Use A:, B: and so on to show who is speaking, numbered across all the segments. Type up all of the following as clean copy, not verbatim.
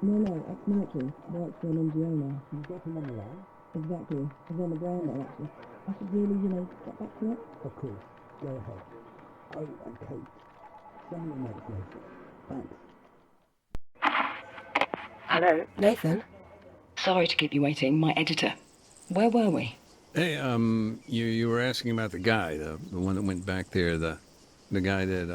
A: No, ex-military. Works for an NGO now. You've got him on the line? Exactly. He's on the ground now, actually. I should really, get back to it.
B: Of course. Go ahead. Oh, and Kate, send me a note later. Thanks.
A: Hello, Nathan? Sorry to keep you waiting. My editor. Where were we?
C: Hey, you were asking about the guy, the one that went back there, the guy that,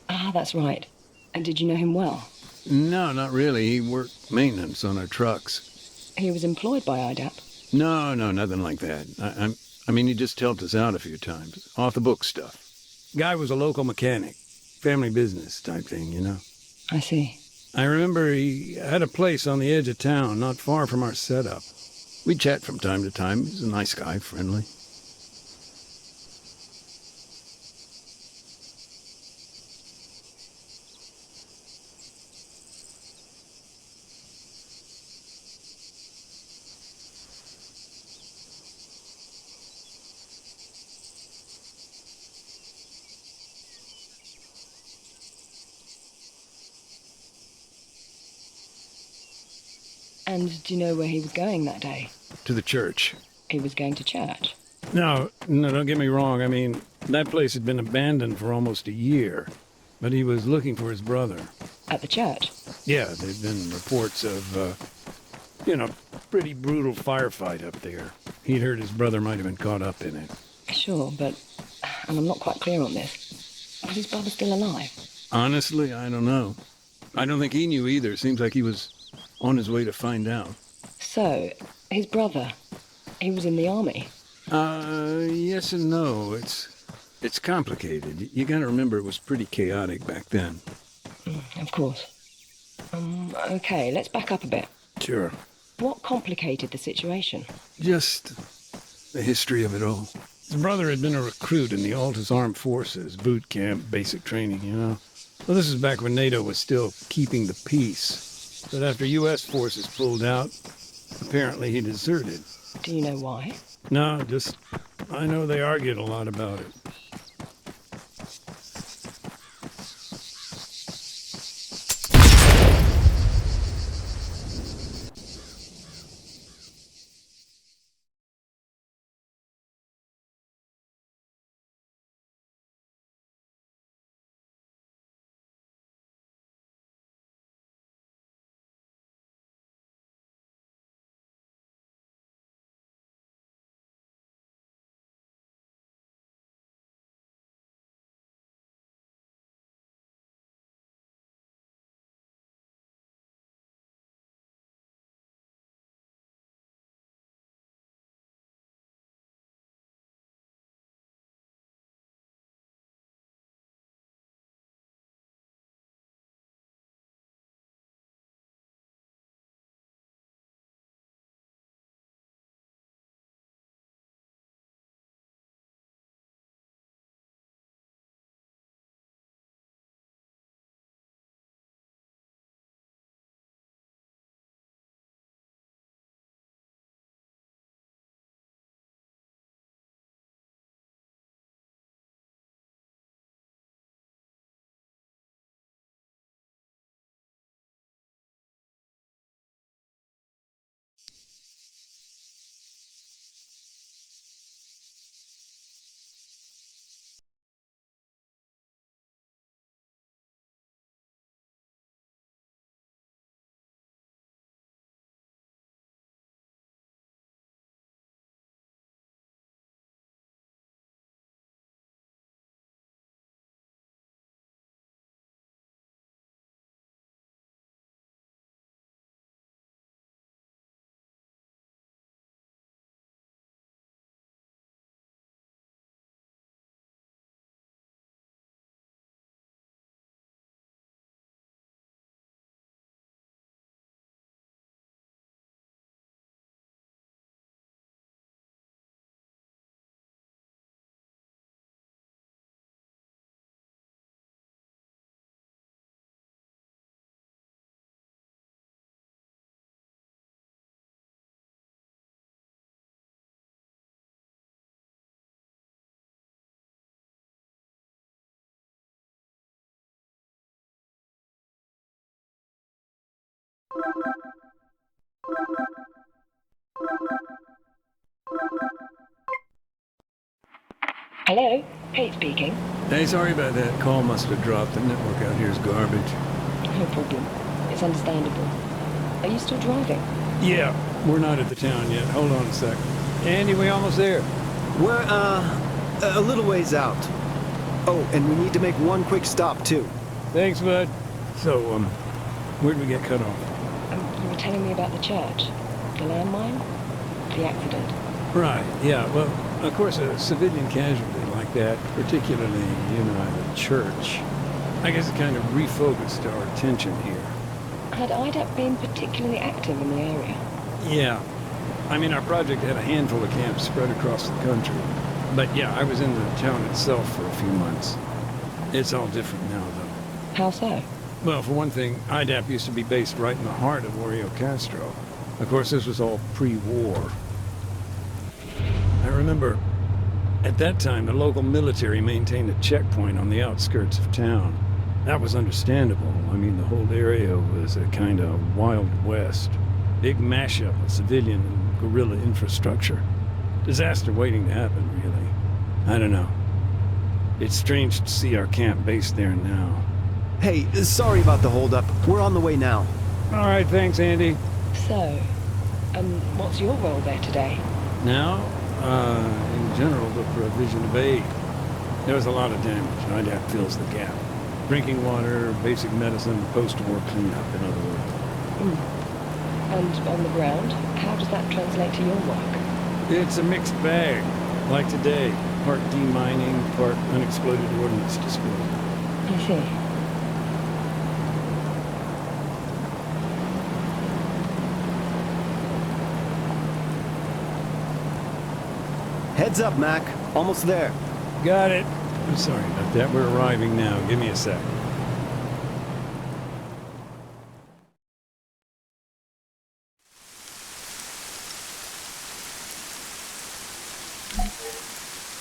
A: Ah, that's right. And did you know him well?
C: No, not really. He worked maintenance on our trucks.
A: He was employed by IDAP.
C: No, nothing like that. I mean, he just helped us out a few times. Off the book stuff. Guy was a local mechanic. Family business type thing, you know?
A: I see.
C: I remember he had a place on the edge of town, not far from our setup. We'd chat from time to time. He's a nice guy, friendly.
A: And do you know where he was going that day?
C: To the church.
A: He was going to church.
C: No, don't get me wrong. I mean, that place had been abandoned for almost a year. But he was looking for his brother.
A: At the church?
C: Yeah, there'd been reports of, pretty brutal firefight up there. He'd heard his brother might have been caught up in it.
A: Sure, but... And I'm not quite clear on this. Was his brother still alive?
C: Honestly, I don't know. I don't think he knew either. Seems like he was on his way to find out.
A: So, his brother, he was in the army?
C: Yes and no. It's complicated. You gotta remember it was pretty chaotic back then.
A: Of course. Okay, let's back up a bit.
C: Sure.
A: What complicated the situation?
C: Just the history of it all. His brother had been a recruit in the Alta's armed forces, boot camp, basic training, you know. Well, this is back when NATO was still keeping the peace. But after U.S. forces pulled out, apparently he deserted.
A: Do you know why?
C: No, just I know they argued a lot about it.
D: Hello, Kate speaking.
C: Hey, sorry about that. Call must have dropped. The network out here is garbage.
D: No problem. It's understandable. Are you still driving?
C: Yeah, we're not at the town yet. Hold on a sec. Andy, we almost there.
E: We're, a little ways out. Oh, and we need to make one quick stop, too.
C: Thanks, bud. So, where'd we get cut off?
D: You were telling me about the church. The landmine? The accident.
C: Right, yeah. Well, of course, a civilian casualty like that, particularly, at a church, I guess it kind of refocused our attention here.
D: Had IDAP been particularly active in the area?
C: Yeah. I mean, our project had a handful of camps spread across the country. But yeah, I was in the town itself for a few months. It's all different now, though.
D: How so?
C: Well, for one thing, IDAP used to be based right in the heart of Rio Castro. Of course, this was all pre-war. I remember, at that time, the local military maintained a checkpoint on the outskirts of town. That was understandable. I mean, the whole area was a kind of Wild West. Big mashup of civilian and guerrilla infrastructure. Disaster waiting to happen, really. I don't know. It's strange to see our camp based there now.
E: Hey, sorry about the holdup. We're on the way now.
C: All right, thanks, Andy.
D: So, what's your role there today?
C: Now, in general, the provision of aid. There was a lot of damage. IDAP fills the gap. Drinking water, basic medicine, post-war cleanup, in other words.
D: And on the ground, how does that translate to your work?
C: It's a mixed bag, like today. Part demining, part unexploded ordnance disposal.
D: I see.
E: Heads up, Mac. Almost there.
C: Got it. I'm sorry about that. We're arriving now. Give me a sec.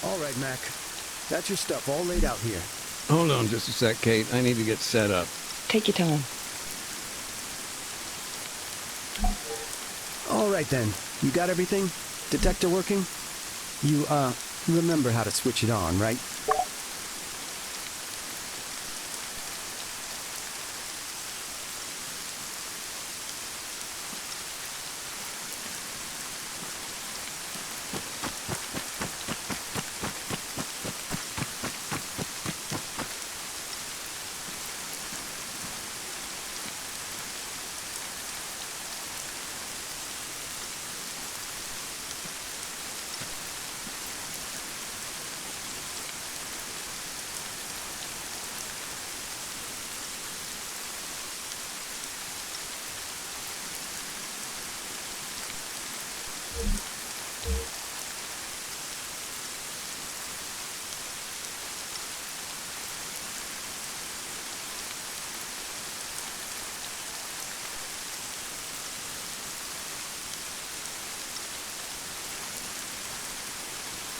E: All right, Mac. That's your stuff all laid out here.
C: Hold on just a sec, Kate. I need to get set up.
D: Take your time.
E: All right, then. You got everything? Detector working? You, remember how to switch it on, right?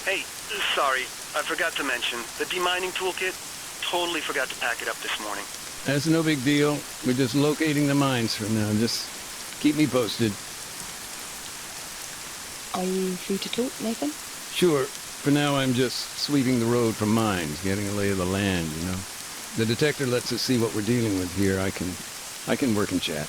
F: Hey, sorry, I forgot to mention, the demining toolkit, totally forgot to pack it up this morning.
C: That's no big deal. We're just locating the mines for now. Just keep me posted.
D: Are you free to talk, Nathan?
C: Sure. For now, I'm just sweeping the road for mines, getting a lay of the land, The detector lets us see what we're dealing with here. I can work and chat.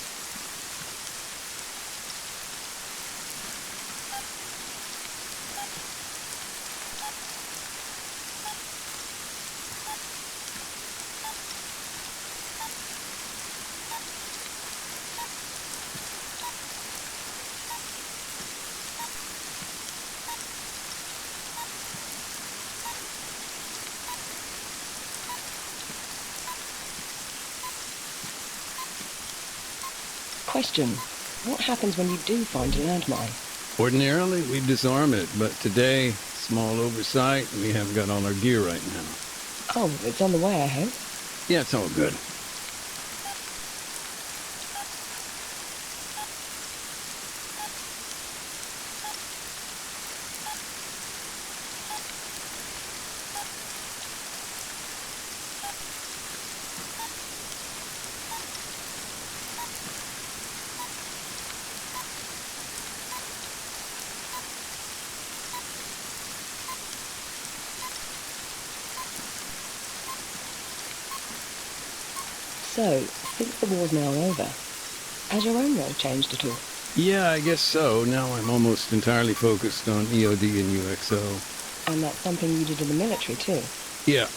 D: Question. What happens when you do find a landmine?
C: Ordinarily, we disarm it, but today, small oversight, we haven't got all our gear right now.
D: Oh, it's on the way, I hope.
C: Yeah, it's all good.
D: So, since the war's now over, has your own role changed at all?
C: Yeah, I guess so. Now I'm almost entirely focused on EOD and UXO.
D: And that's something you did in the military too?
C: Yeah,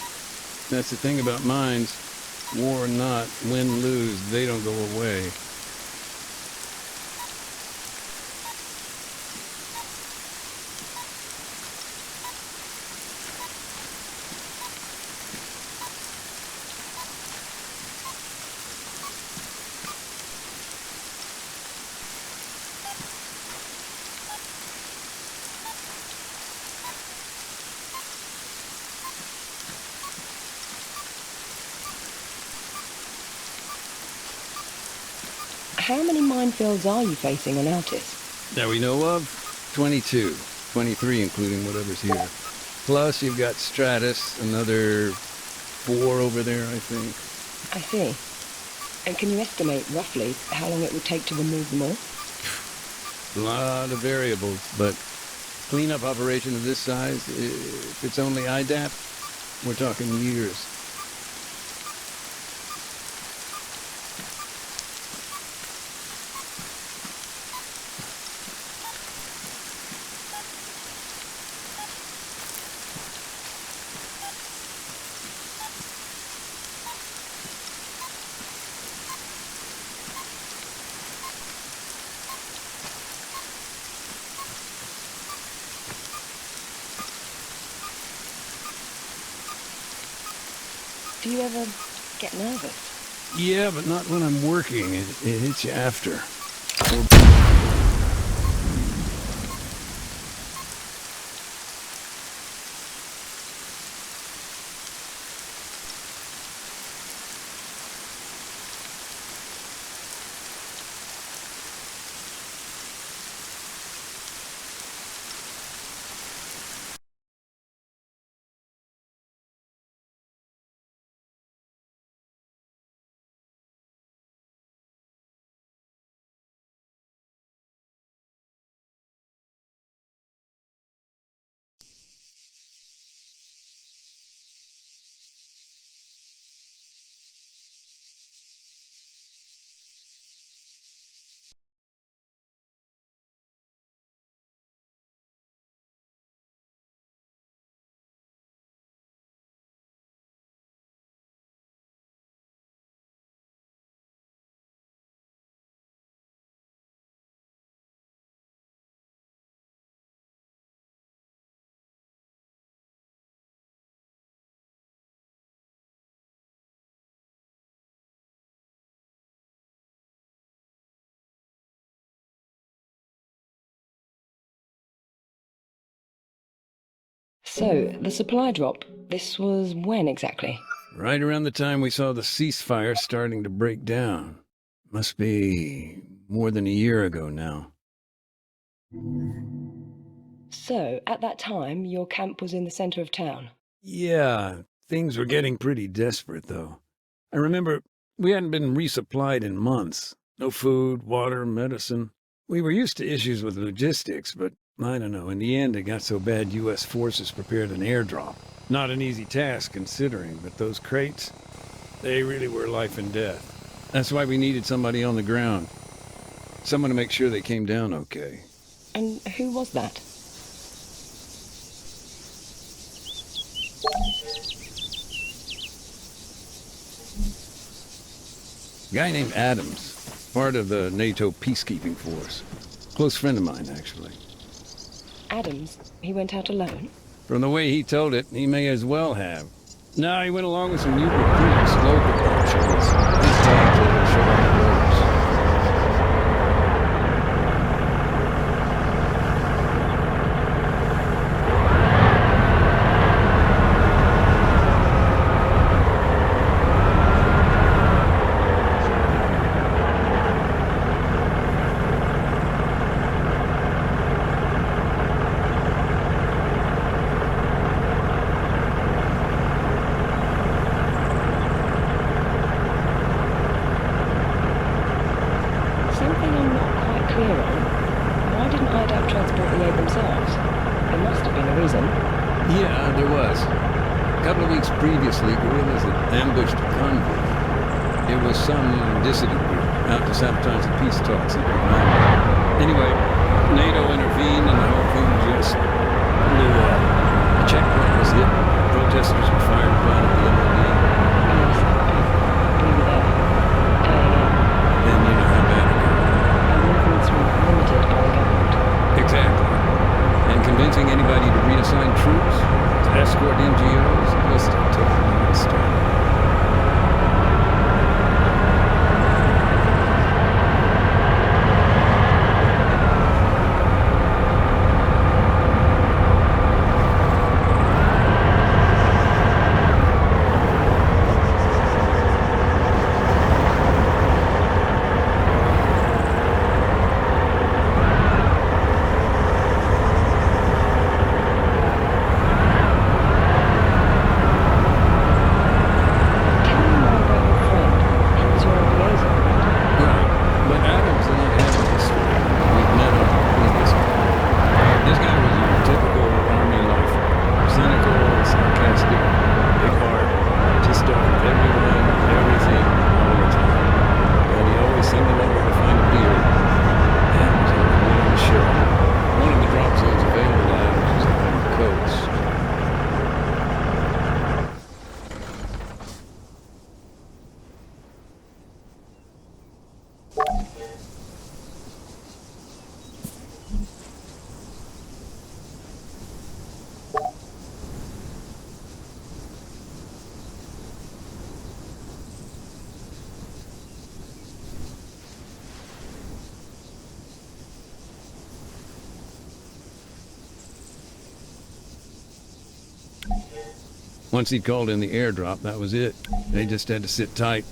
C: that's the thing about mines. War or not, win, lose, they don't go away.
D: How many minefields are you facing on Altis?
C: That we know of, 22. 23 including whatever's here. Plus you've got Stratus, another 4 over there, I think.
D: I see. And can you estimate roughly how long it would take to remove them all?
C: A lot of variables, but cleanup operation of this size, if it's only IDAP, we're talking years.
D: Do you ever get nervous?
C: Yeah, but not when I'm working. It hits you after.
D: So, the supply drop, this was when exactly?
C: Right around the time we saw the ceasefire starting to break down. Must be more than a year ago now.
D: So, at that time, your camp was in the center of town?
C: Yeah, things were getting pretty desperate, though. I remember we hadn't been resupplied in months. No food, water, medicine. We were used to issues with logistics, but I don't know. In the end, it got so bad U.S. forces prepared an airdrop. Not an easy task, considering, but those crates, they really were life and death. That's why we needed somebody on the ground. Someone to make sure they came down okay.
D: And who was that?
C: A guy named Adams, part of the NATO peacekeeping force. Close friend of mine, actually.
D: Adams? He went out alone?
C: From the way he told it, he may as well have. No, he went along with some new recruits, local options. His time to show on the ropes. Yeah, there was. A couple of weeks previously, guerrillas had ambushed a convoy. It was some dissident group out to sabotage the peace talks. Anyway, NATO intervened and the whole thing just blew up. The checkpoint was hit. Protesters were fired upon at the MOD.
D: Yes, we were there.
C: And you know how bad it got.
D: Our movements were limited by the government.
C: Exactly. And convincing anybody to reassign troops, to escort NGOs, just a total start. Once he'd called in the airdrop, that was it. They just had to sit tight,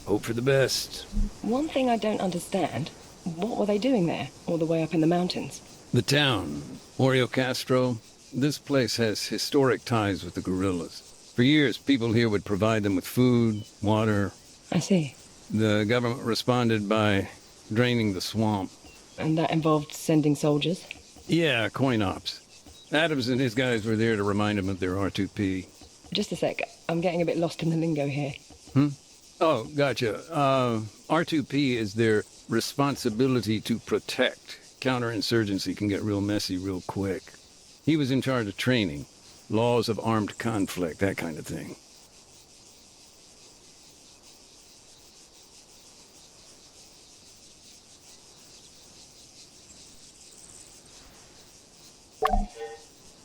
C: hope for the best.
D: One thing I don't understand, what were they doing there, all the way up in the mountains?
C: The town, Oreo Castro, this place has historic ties with the guerrillas. For years, people here would provide them with food, water.
D: I see.
C: The government responded by draining the swamp.
D: And that involved sending soldiers?
C: Yeah, coin ops. Adams and his guys were there to remind them of their R2P.
D: Just a sec, I'm getting a bit lost in the lingo here.
C: Oh, gotcha. R2P is their responsibility to protect. Counterinsurgency can get real messy real quick. He was in charge of training, laws of armed conflict, that kind of thing.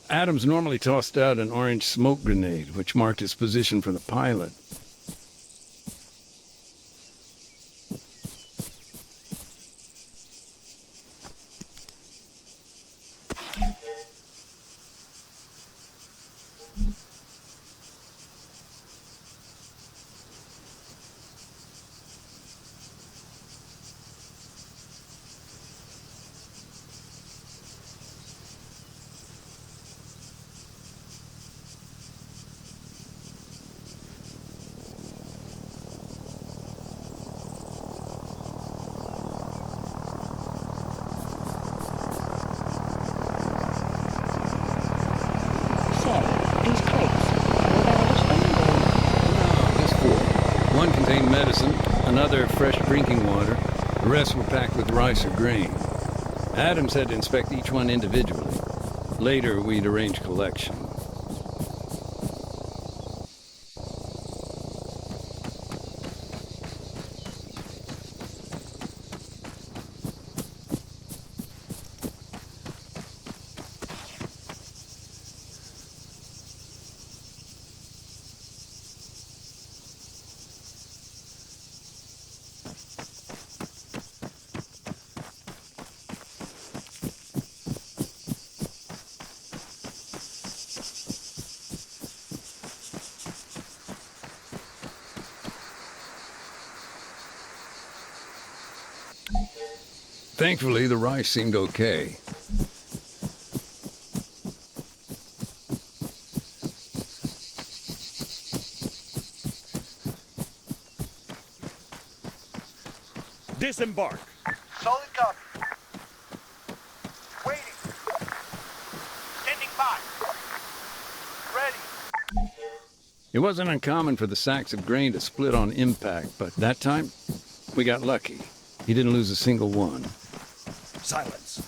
C: Adams normally tossed out an orange smoke grenade, which marked his position for the pilot. One contained medicine, another fresh drinking water. The rest were packed with rice or grain. Adams had to inspect each one individually. Later, we'd arrange collection. Thankfully, the rice seemed okay.
G: Disembark.
F: Solid copy. Waiting. Standing by. Ready.
C: It wasn't uncommon for the sacks of grain to split on impact, but that time, we got lucky. He didn't lose a single one.
G: Silence.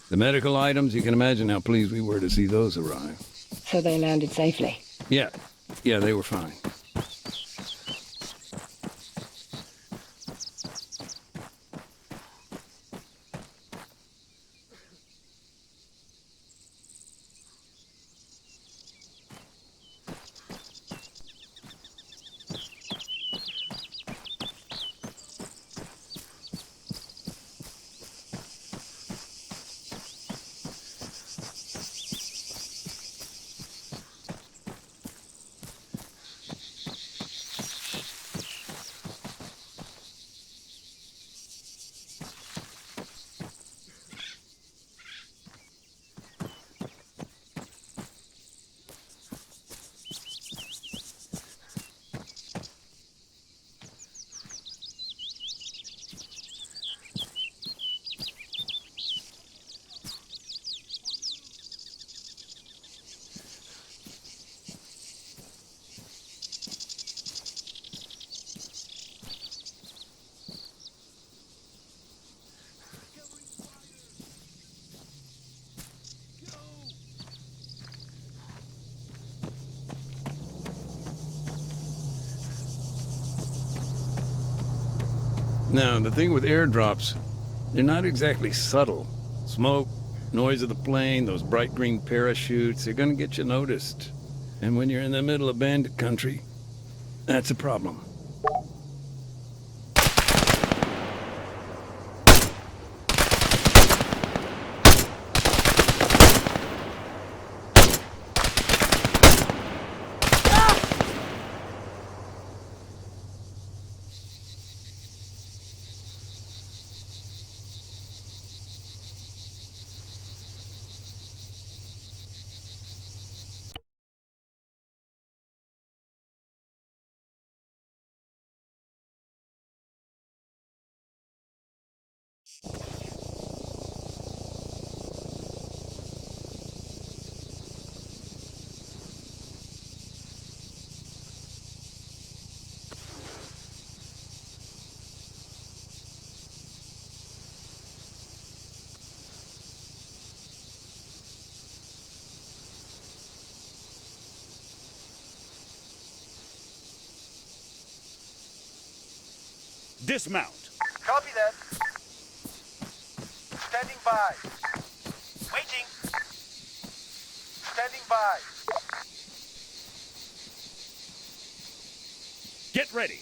C: The medical items, you can imagine how pleased we were to see those arrive.
D: So they landed safely.
C: Yeah, they were fine. Now, the thing with airdrops, they're not exactly subtle. Smoke, noise of the plane, those bright green parachutes, they're gonna get you noticed. And when you're in the middle of bandit country, that's a problem.
G: Dismount.
F: Copy that. Standing by. Waiting. Standing by.
G: Get ready.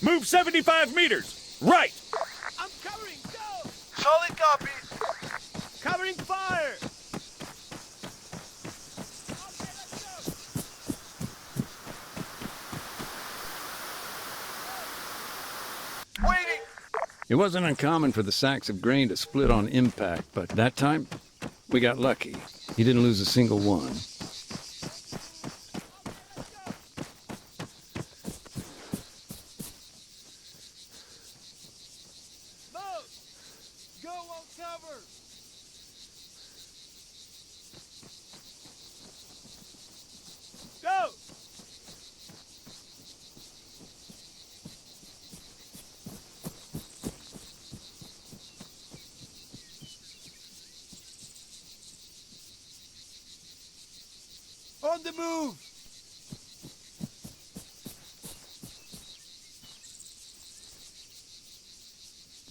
G: Move 75 meters. Right.
F: I'm covering. Go. Solid copy.
G: Covering fire.
F: Okay, let's go. Waiting.
C: It wasn't uncommon for the sacks of grain to split on impact, but that time, we got lucky. He didn't lose a single one.
F: Go on cover. Go. On the move.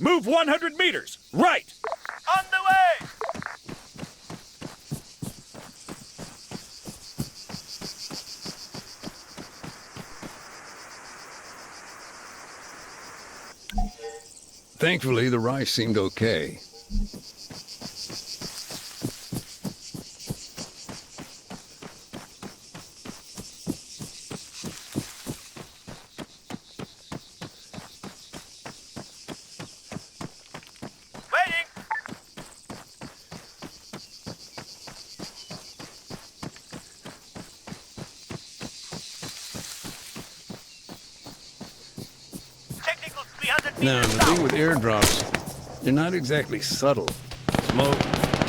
G: Move 100 meters. Right.
F: On the way.
C: Thankfully, the rice seemed okay. Now, the thing with airdrops, they're not exactly subtle. Smoke,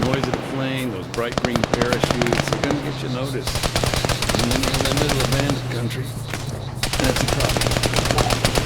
C: noise of the plane, those bright green parachutes, they're gonna get you noticed. And then you're in the middle of bandit country. That's a problem.